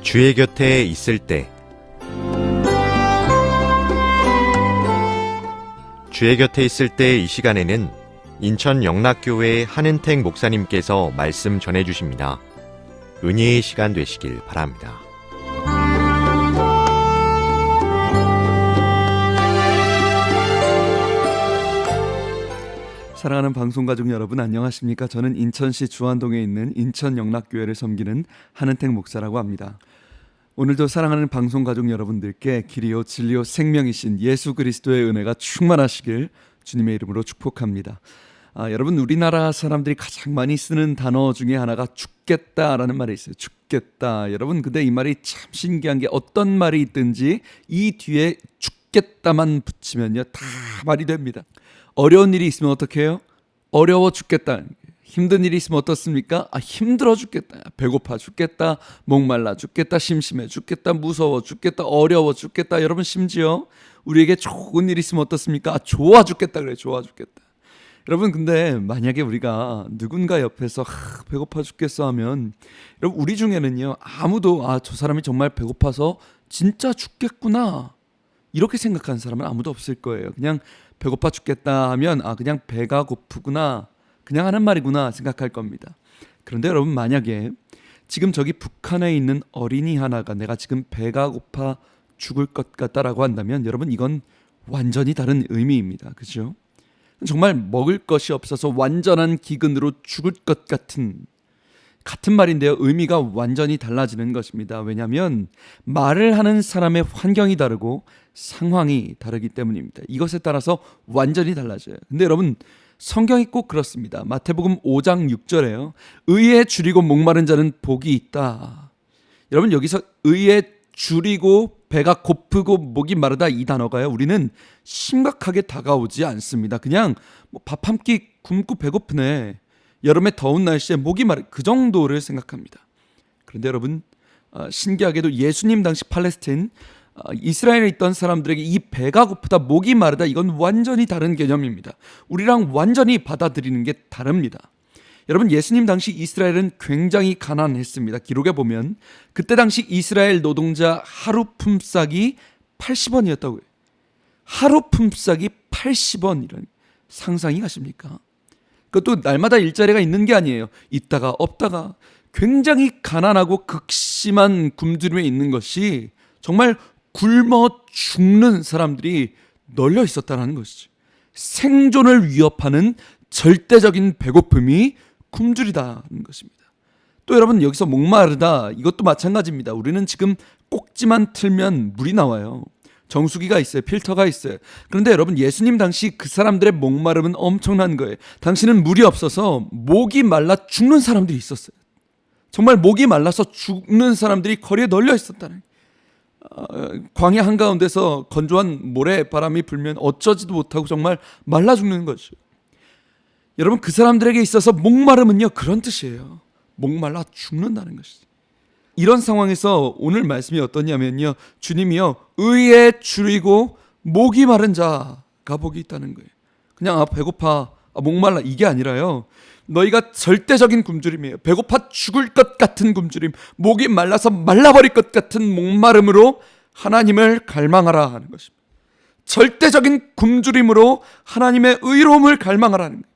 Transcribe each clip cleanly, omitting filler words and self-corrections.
주의 곁에 있을 때 주의 곁에 있을 때 이 시간에는 인천 영락교회 한은택 목사님께서 말씀 전해주십니다. 은혜의 시간 되시길 바랍니다. 사랑하는 방송가족 여러분, 안녕하십니까? 저는 인천시 주안동에 있는 인천 영락교회를 섬기는 한은택 목사라고 합니다. 오늘도 사랑하는 방송가족 여러분들께 길이요 진리요 생명이신 예수 그리스도의 은혜가 충만하시길 주님의 이름으로 축복합니다. 여러분, 우리나라 사람들이 가장 많이 쓰는 단어 중에 하나가 죽겠다라는 말이 있어요. 죽겠다. 여러분, 근데 이 말이 참 신기한 게 어떤 말이 있든지 이 뒤에 죽겠다만 붙이면요 다 말이 됩니다. 어려운 일이 있으면 어떻게 해요? 어려워 죽겠다. 힘든 일이 있으면 어떻습니까? 힘들어 죽겠다. 배고파 죽겠다. 목말라 죽겠다. 심심해 죽겠다. 무서워 죽겠다. 어려워 죽겠다. 여러분, 심지어 우리에게 좋은 일이 있으면 어떻습니까? 좋아 죽겠다 그래요. 좋아 죽겠다. 여러분, 근데 만약에 우리가 누군가 옆에서 배고파 죽겠어 하면, 여러분, 우리 중에는요 아무도 저 사람이 정말 배고파서 진짜 죽겠구나 이렇게 생각하는 사람은 아무도 없을 거예요. 그냥 배고파 죽겠다 하면 그냥 배가 고프구나, 그냥 하는 말이구나 생각할 겁니다. 그런데 여러분, 만약에 지금 저기 북한에 있는 어린이 하나가 내가 지금 배가 고파 죽을 것 같다라고 한다면, 여러분, 이건 완전히 다른 의미입니다. 그죠? 정말 먹을 것이 없어서 완전한 기근으로 죽을 것 같은 말인데요, 의미가 완전히 달라지는 것입니다. 왜냐하면 말을 하는 사람의 환경이 다르고 상황이 다르기 때문입니다. 이것에 따라서 완전히 달라져요. 근데 여러분, 성경이 꼭 그렇습니다. 마태복음 5장 6절에요. 의에 줄이고 목마른 자는 복이 있다. 여러분, 여기서 의에 줄이고 배가 고프고 목이 마르다, 이 단어가요, 우리는 심각하게 다가오지 않습니다. 그냥 밥 한 끼 굶고 배고프네, 여름에 더운 날씨에 목이 마르, 그 정도를 생각합니다. 그런데 여러분, 신기하게도 예수님 당시 팔레스틴, 이스라엘에 있던 사람들에게 이 배가 고프다, 목이 마르다, 이건 완전히 다른 개념입니다. 우리랑 완전히 받아들이는 게 다릅니다. 여러분, 예수님 당시 이스라엘은 굉장히 가난했습니다. 기록에 보면 그때 당시 이스라엘 노동자 하루 품삯이 80원이었다고요. 하루 품삯이 80원이라는, 상상이 가십니까? 그것도 날마다 일자리가 있는 게 아니에요. 있다가 없다가, 굉장히 가난하고 극심한 굶주림에 있는 것이, 정말 굶어 죽는 사람들이 널려 있었다는 것이죠. 생존을 위협하는 절대적인 배고픔이 굶주리다는 것입니다. 또 여러분, 여기서 목마르다, 이것도 마찬가지입니다. 우리는 지금 꼭지만 틀면 물이 나와요. 정수기가 있어요. 필터가 있어요. 그런데 여러분, 예수님 당시 그 사람들의 목마름은 엄청난 거예요. 당시는 물이 없어서 목이 말라 죽는 사람들이 있었어요. 정말 목이 말라서 죽는 사람들이 거리에 널려 있었다는, 광야 한가운데서 건조한 모래바람이 불면 어쩌지도 못하고 정말 말라 죽는 거죠. 여러분, 그 사람들에게 있어서 목마름은요 그런 뜻이에요. 목말라 죽는다는 것이죠. 이런 상황에서 오늘 말씀이 어떠냐면요, 주님이요 의에 줄이고 목이 마른 자가 복이 있다는 거예요. 그냥 배고파, 목말라, 이게 아니라요, 너희가 절대적인 굶주림이에요. 배고파 죽을 것 같은 굶주림, 목이 말라서 말라버릴 것 같은 목마름으로 하나님을 갈망하라 하는 것입니다. 절대적인 굶주림으로 하나님의 의로움을 갈망하라는 거예요.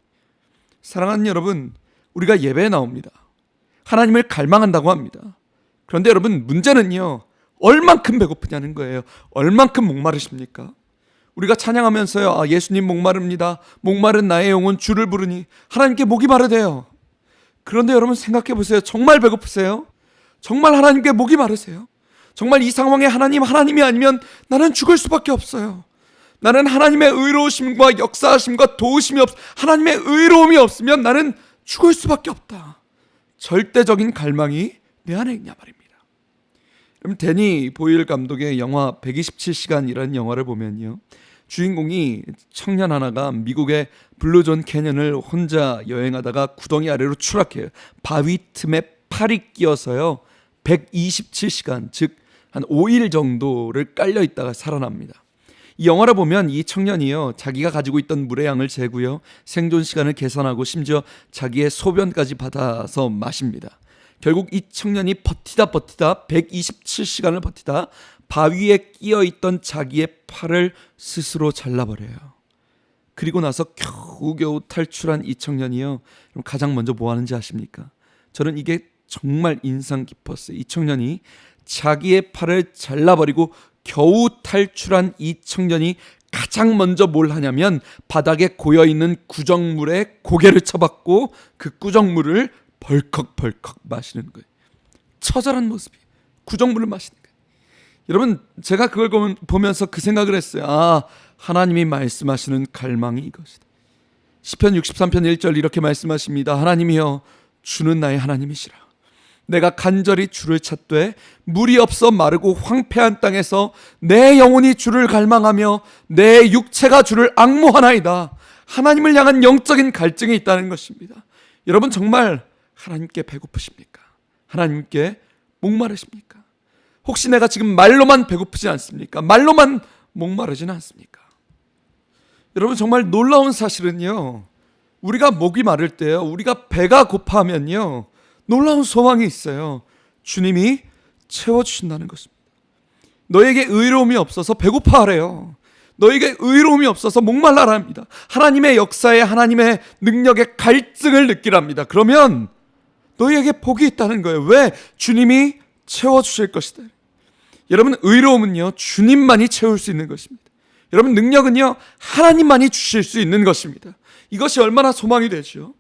사랑하는 여러분, 우리가 예배에 나옵니다. 하나님을 갈망한다고 합니다. 그런데 여러분, 문제는요, 얼만큼 배고프냐는 거예요. 얼만큼 목마르십니까? 우리가 찬양하면서요, 예수님 목마릅니다, 목마른 나의 영혼 주를 부르니, 하나님께 목이 마르대요. 그런데 여러분, 생각해 보세요. 정말 배고프세요? 정말 하나님께 목이 마르세요? 정말 이 상황에 하나님이 아니면 나는 죽을 수밖에 없어요. 나는 하나님의 의로우심과 역사하심과 도우심이 하나님의 의로움이 없으면 나는 죽을 수밖에 없다. 절대적인 갈망이 내 안에 있냐 말입니다. 그럼 데니 보일 감독의 영화 127시간이라는 영화를 보면요, 주인공이 청년 하나가 미국의 블루존 캐년을 혼자 여행하다가 구덩이 아래로 추락해요. 바위 틈에 팔이 끼어서요 127시간, 즉 한 5일 정도를 깔려 있다가 살아납니다. 이 영화를 보면 이 청년이요, 자기가 가지고 있던 물의 양을 재고요, 생존 시간을 계산하고 심지어 자기의 소변까지 받아서 마십니다. 결국 이 청년이 버티다 127시간을 버티다 바위에 끼어있던 자기의 팔을 스스로 잘라버려요. 그리고 나서 겨우겨우 탈출한 이 청년이요, 그럼 가장 먼저 뭐 하는지 아십니까? 저는 이게 정말 인상 깊었어요. 이 청년이 자기의 팔을 잘라버리고 겨우 탈출한 이 청년이 가장 먼저 뭘 하냐면 바닥에 고여있는 구정물에 고개를 쳐박고 그 구정물을 벌컥벌컥 마시는 거예요. 처절한 모습이에요. 구정물을 마시는 거예요. 여러분, 제가 그걸 보면서 그 생각을 했어요. 아, 하나님이 말씀하시는 갈망이 이것이다. 시편 63편 1절 이렇게 말씀하십니다. 하나님이여, 주는 나의 하나님이시라. 내가 간절히 주를 찾되 물이 없어 마르고 황폐한 땅에서 내 영혼이 주를 갈망하며 내 육체가 주를 앙모하나이다. 하나님을 향한 영적인 갈증이 있다는 것입니다. 여러분, 정말 하나님께 배고프십니까? 하나님께 목마르십니까? 혹시 내가 지금 말로만 배고프지 않습니까? 말로만 목마르지는 않습니까? 여러분, 정말 놀라운 사실은요, 우리가 목이 마를 때요, 우리가 배가 고파하면요, 놀라운 소망이 있어요. 주님이 채워주신다는 것입니다. 너에게 의로움이 없어서 배고파하래요. 너에게 의로움이 없어서 목말라랍니다. 하나님의 역사에, 하나님의 능력에 갈증을 느끼랍니다. 그러면 너희에게 복이 있다는 거예요. 왜? 주님이 채워주실 것이다. 여러분, 의로움은요, 주님만이 채울 수 있는 것입니다. 여러분, 능력은요, 하나님만이 주실 수 있는 것입니다. 이것이 얼마나 소망이 되죠.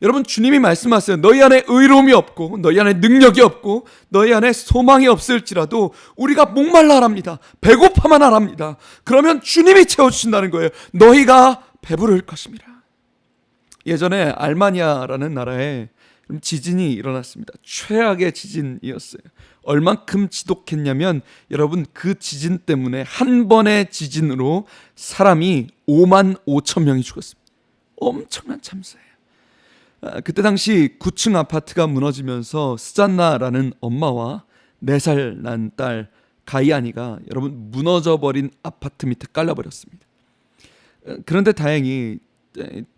여러분, 주님이 말씀하세요. 너희 안에 의로움이 없고 너희 안에 능력이 없고 너희 안에 소망이 없을지라도 우리가 목말라 하랍니다. 배고파만 하랍니다. 그러면 주님이 채워주신다는 거예요. 너희가 배부를 것입니다. 예전에 알마니아라는 나라에 지진이 일어났습니다. 최악의 지진이었어요. 얼만큼 지독했냐면, 여러분, 그 지진 때문에 한 번의 지진으로 사람이 5만 5천 명이 죽었습니다. 엄청난 참사예요. 그때 당시 9층 아파트가 무너지면서 스잔나라는 엄마와 4살 난 딸 가이아니가, 여러분, 무너져버린 아파트 밑에 깔려버렸습니다. 그런데 다행히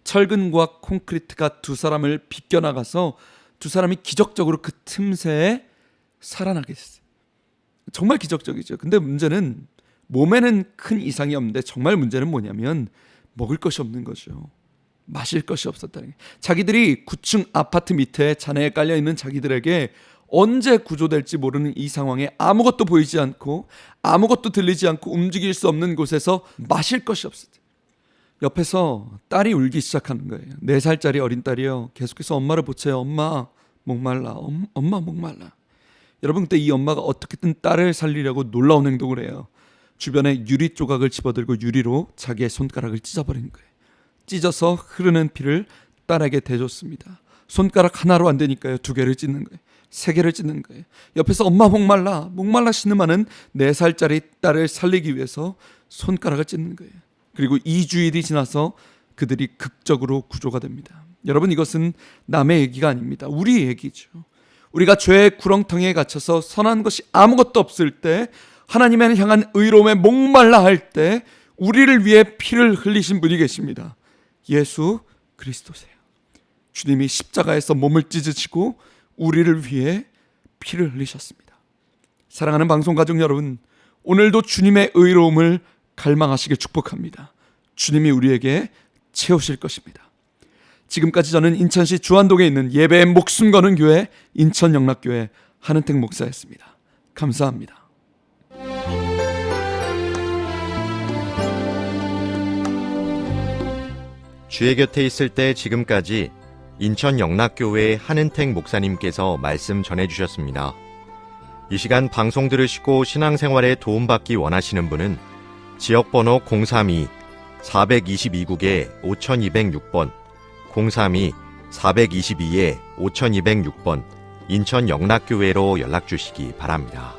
철근과 콘크리트가 두 사람을 비껴나가서 두 사람이 기적적으로 그 틈새에 살아나게 됐어요. 정말 기적적이죠. 근데 문제는, 몸에는 큰 이상이 없는데 정말 문제는 뭐냐면 먹을 것이 없는 거죠. 마실 것이 없었다는 게. 자기들이 9층 아파트 밑에 잔해에 깔려있는 자기들에게 언제 구조될지 모르는 이 상황에 아무것도 보이지 않고 아무것도 들리지 않고 움직일 수 없는 곳에서 마실 것이 없었대요. 옆에서 딸이 울기 시작하는 거예요. 4살짜리 어린 딸이요, 계속해서 엄마를 보채요. 엄마 목말라, 엄마 목말라. 여러분, 그때 이 엄마가 어떻게든 딸을 살리려고 놀라운 행동을 해요. 주변에 유리 조각을 집어들고 유리로 자기의 손가락을 찢어버리는 거예요. 찢어서 흐르는 피를 딸에게 대줬습니다. 손가락 하나로 안 되니까요, 2개를 찢는 거예요. 3개를 찢는 거예요. 옆에서 엄마 목말라 신음하는 4살짜리 딸을 살리기 위해서 손가락을 찢는 거예요. 그리고 2주일이 지나서 그들이 극적으로 구조가 됩니다. 여러분, 이것은 남의 얘기가 아닙니다. 우리의 얘기죠. 우리가 죄의 구렁텅이에 갇혀서 선한 것이 아무것도 없을 때, 하나님을 향한 의로움에 목말라 할 때 우리를 위해 피를 흘리신 분이 계십니다. 예수 그리스도세요. 주님이 십자가에서 몸을 찢으시고 우리를 위해 피를 흘리셨습니다. 사랑하는 방송가족 여러분, 오늘도 주님의 의로움을 갈망하시길 축복합니다. 주님이 우리에게 채우실 것입니다. 지금까지 저는 인천시 주안동에 있는 예배에 목숨 거는 교회 인천영락교회 한은택 목사였습니다. 감사합니다. 주의 곁에 있을 때 지금까지 인천영락교회 한은택 목사님께서 말씀 전해주셨습니다. 이 시간 방송 들으시고 신앙생활에 도움받기 원하시는 분은 지역번호 032-422국에 5206번 032-422-5206번 인천영락교회로 연락주시기 바랍니다.